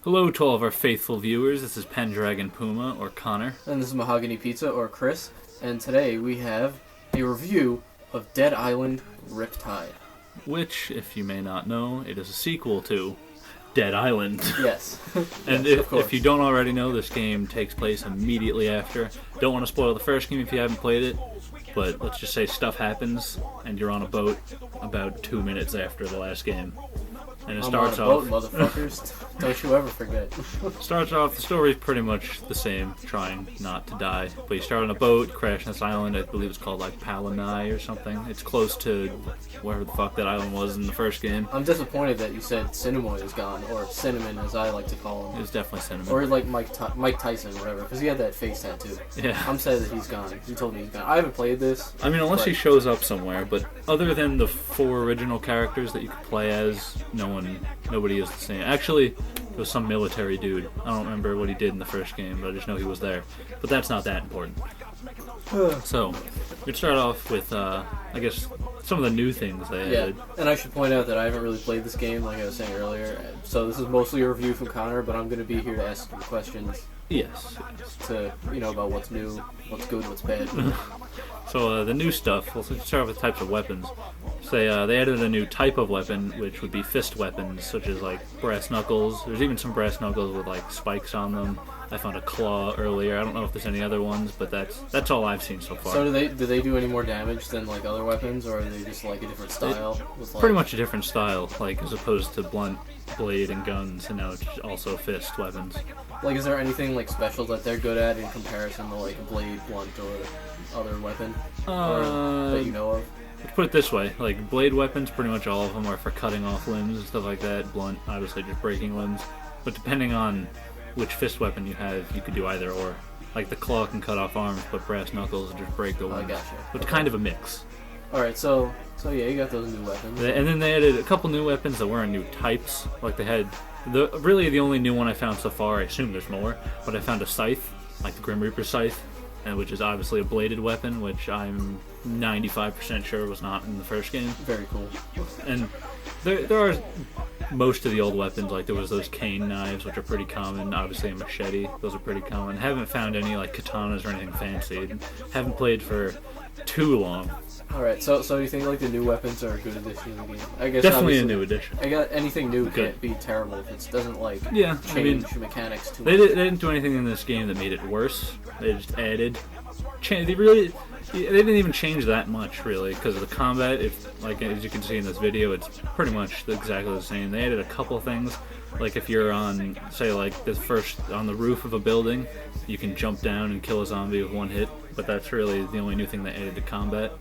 Hello to all of our faithful viewers. This is Pendragon Puma, or Connor. And this is Mahogany Pizza, or Chris. And today we have a review of Dead Island Riptide. Which, if you may not know, it is a sequel to Dead Island. Yes. And yes, if you don't already know, this game takes place immediately after. Don't want to spoil the first game if you haven't played it, but let's just say stuff happens, and you're on a boat about 2 minutes after the last game. And it starts off. Motherfuckers. Don't you ever forget. Starts off, the story's pretty much the same, trying not to die. But you start on a boat, crash on this island, I believe it's called like Palanai or something. It's close to wherever the fuck that island was in the first game. I'm disappointed that you said Cinnamon is gone, or Cinnamon as I like to call him. It was definitely Cinnamon. Or like Mike Tyson or whatever, because he had that face tattoo. Yeah. I'm sad that he's gone. He told me he's gone. I haven't played this. I mean, unless he shows up somewhere, but other than the 4 original characters that you could play as, nobody is the same. Actually, it was some military dude. I don't remember what he did in the first game, but I just know he was there. But that's not that important. So, we'd start off with, I guess, some of the new things they added. And I should point out that I haven't really played this game, like I was saying earlier. So this is mostly a review from Connor, but I'm going to be here to ask you questions. Yes. To, about what's new, what's good, what's bad. So the new stuff, we'll start off with types of weapons. They added a new type of weapon, which would be fist weapons, such as like brass knuckles. There's even some brass knuckles with like spikes on them. I found a claw earlier. I don't know if there's any other ones, but that's all I've seen so far. So do they do any more damage than like other weapons, or are they just like a different style? Pretty much a different style, like as opposed to blunt blade and guns, and now it's also fist weapons. Like, is there anything like special that they're good at in comparison to like a blade, blunt, or other weapon, or that you know of? Let's put it this way, like blade weapons, pretty much all of them are for cutting off limbs and stuff like that. Blunt, obviously just breaking limbs. But depending on which fist weapon you have, you could do either or. Like the claw can cut off arms, but brass knuckles just break the limbs. Gotcha. But it's kind of a mix. Alright, so yeah, you got those new weapons. And then they added a couple new weapons that weren't new types. Like they had, really the only new one I found so far, I assume there's more, but I found a scythe, like the Grim Reaper scythe, and which is obviously a bladed weapon, which I'm 95% sure was not in the first game. Very cool. And there are most of the old weapons, like there was those cane knives, which are pretty common, obviously a machete, those are pretty common. Haven't found any like katanas or anything fancy. Haven't played for too long. Alright, so do you think like the new weapons are a good addition to the game? I guess definitely a new addition. I got anything new can't be terrible if it doesn't like change mechanics too much. They didn't do anything in this game that made it worse. They just added. They didn't even change that much really, because of the combat. Like as you can see in this video, it's pretty much exactly the same. They added a couple things, like if you're on, say, like on the roof of a building, you can jump down and kill a zombie with one hit. But that's really the only new thing they added to combat.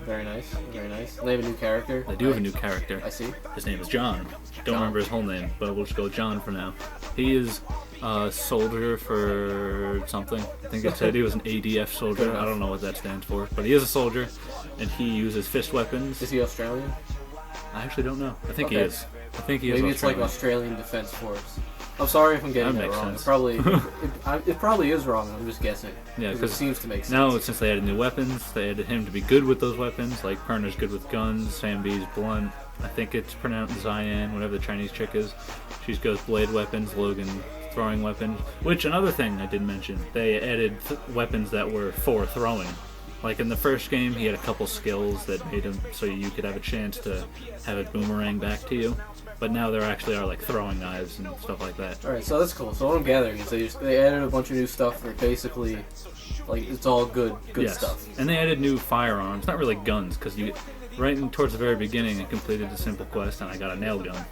Very nice, very nice. And they have a new character? They do have a new character. I see. His name is John. Don't remember his whole name, but we'll just go with John for now. He is a soldier for something. I think it said he was an ADF soldier. I don't know what that stands for, but he is a soldier, and he uses fist weapons. Is he Australian? I actually don't know. I think he is. I think he is. Maybe it's like Australian Defense Force. I'm sorry if I'm getting that wrong. It probably is wrong. I'm just guessing. Yeah, because it seems to make sense. Now, since they added new weapons, they added him to be good with those weapons. Like Perna's good with guns, Sam B's blunt. I think it's pronounced Zian, whatever the Chinese chick is. She goes blade weapons. Logan throwing weapons. Which another thing I didn't mention, they added weapons that were for throwing. Like in the first game, he had a couple skills that made him so you could have a chance to have it boomerang back to you. But now there actually are like throwing knives and stuff like that. Alright, so that's cool. So what I'm gathering is they added a bunch of new stuff that basically, like, it's all good stuff. And they added new firearms, not really guns, because towards the very beginning I completed the simple quest and I got a nail gun.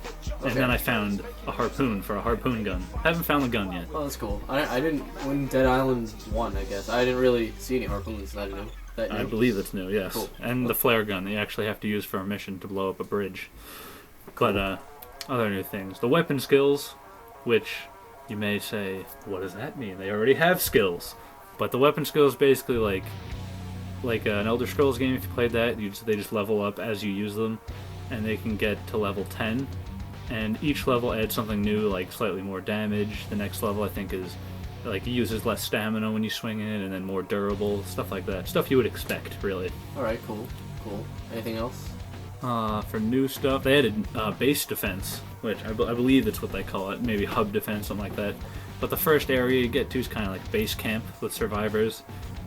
And then I found a harpoon for a harpoon gun. Haven't found the gun yet. Oh, that's cool. I didn't, when Dead Island 1, I guess, I didn't really see any harpoons that new. I believe it's new, yes. Cool. And the flare gun that you actually have to use for a mission to blow up a bridge. Cool. But other new things. The weapon skills, which you may say, what does that mean? They already have skills. But the weapon skills basically like an Elder Scrolls game, if you played that, they just level up as you use them, and they can get to level 10. And each level adds something new, like slightly more damage. The next level, I think, is like it uses less stamina when you swing it, and then more durable, stuff like that. Stuff you would expect, really. Alright, cool. Anything else? For new stuff, they added base defense, which I believe that's what they call it, maybe hub defense, something like that. But the first area you get to is kind of like base camp with survivors,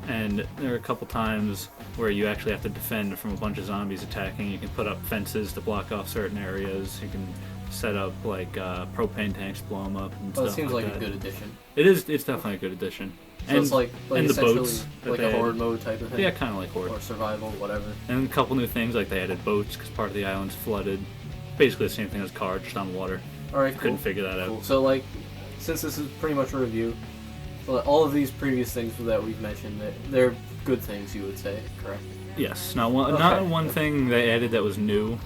and there are a couple times where you actually have to defend from a bunch of zombies attacking. You can put up fences to block off certain areas. You can set up like propane tanks, blow them up, and Well, stuff it seems like that. a good addition. It is. It's definitely a good addition. So it's like and the essentially boats that like they a added. horde mode type of thing. Yeah, kind of like Horde. Or survival, whatever. And a couple new things, like they added boats because part of the island's flooded. Basically the same thing as car, just on water. Alright, cool. Couldn't figure that out. Cool. So, like, since this is pretty much a review, so all of these previous things that we've mentioned, they're good things, you would say, correct? Yes. Not one thing they added that was new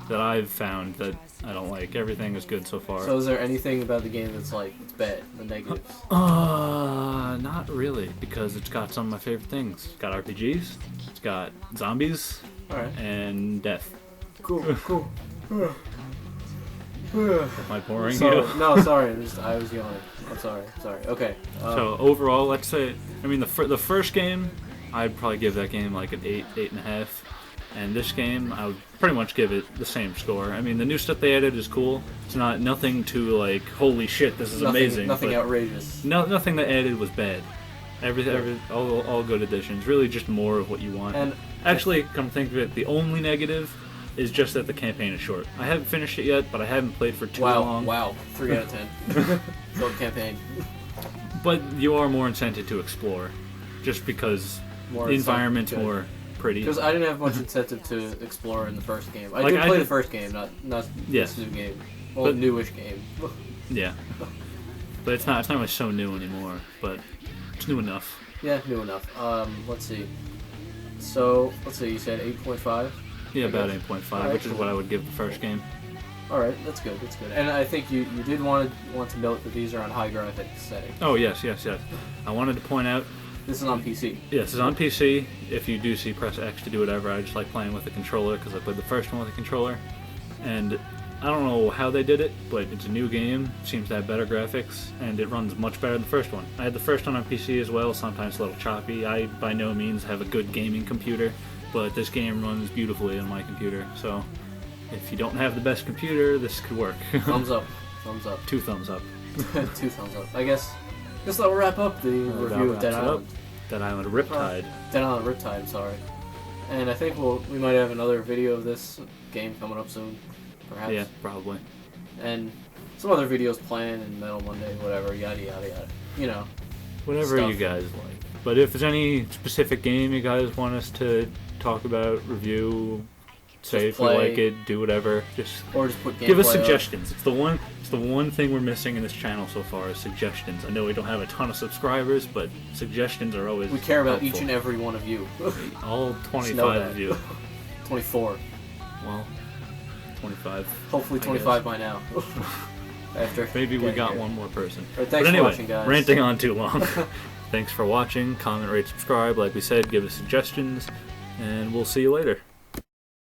that I've found that I don't like. Everything is good so far. So is there anything about the game that's like, it's bad, the negatives? Not really, because it's got some of my favorite things. It's got RPGs, it's got zombies, Alright. and death. Cool, cool. Am I boring Sorry. you? No, sorry, I was yawning. I'm sorry, okay. So overall, let's say, I mean, the first game, I'd probably give that game like an 8, 8.5. And this game, I would pretty much give it the same score. I mean, the new stuff they added is cool. It's nothing to like, holy shit, this is amazing. Nothing outrageous. Nothing they added was bad. All good additions. Really, just more of what you want. And actually, come think of it, the only negative is just that the campaign is short. I haven't finished it yet, but I haven't played for too long. Wow, 3 out of 10. Short campaign. But you are more incented to explore, just because More the environment's more pretty. Because I didn't have much incentive to explore in the first game. I Like, did I play did- the first game, not Yes. this new game. Well, But- newish game. Yeah, but it's not really so new anymore. But it's new enough. Yeah, new enough. Let's see. So, let's see, you said 8.5? Yeah, about guess. 8.5, Alright, which is cool. what I would give the first game. Alright, that's good, that's good. And I think you did want to note that these are on high graphics setting. Oh yes. I wanted to point out. This is on PC. Yes, it's on PC. If you do see press X to do whatever, I just like playing with the controller because I played the first one with the controller. And I don't know how they did it, but it's a new game, seems to have better graphics, and it runs much better than the first one. I had the first one on PC as well, sometimes a little choppy. I by no means have a good gaming computer, but this game runs beautifully on my computer. So if you don't have the best computer, this could work. Thumbs up. Thumbs up. 2 thumbs up. 2 thumbs up. I guess that'll wrap up the review of Dead Island. Dead Island Riptide. Dead Island Riptide, I'm sorry. And I think we might have another video of this game coming up soon, perhaps. Yeah, probably. And some other videos planned and Metal Monday, whatever, yada yada yada. You know. Whatever Stuff. you guys like. But if there's any specific game you guys want us to talk about, review, say if we play. like it, do whatever, just Or just put gameplay give us up. suggestions. It's the one thing we're missing in this channel so far is suggestions. I know we don't have a ton of subscribers, but suggestions are always We care about helpful. each and every one of you. all Just know 25 that. of you. 24. Well, 25. Hopefully I 25 by now. After Maybe we getting got here. one more person. Alright, thanks But for anyway, watching, guys. ranting on too long. Thanks for watching. Comment, rate, subscribe. Like we said, give us suggestions, and we'll see you later.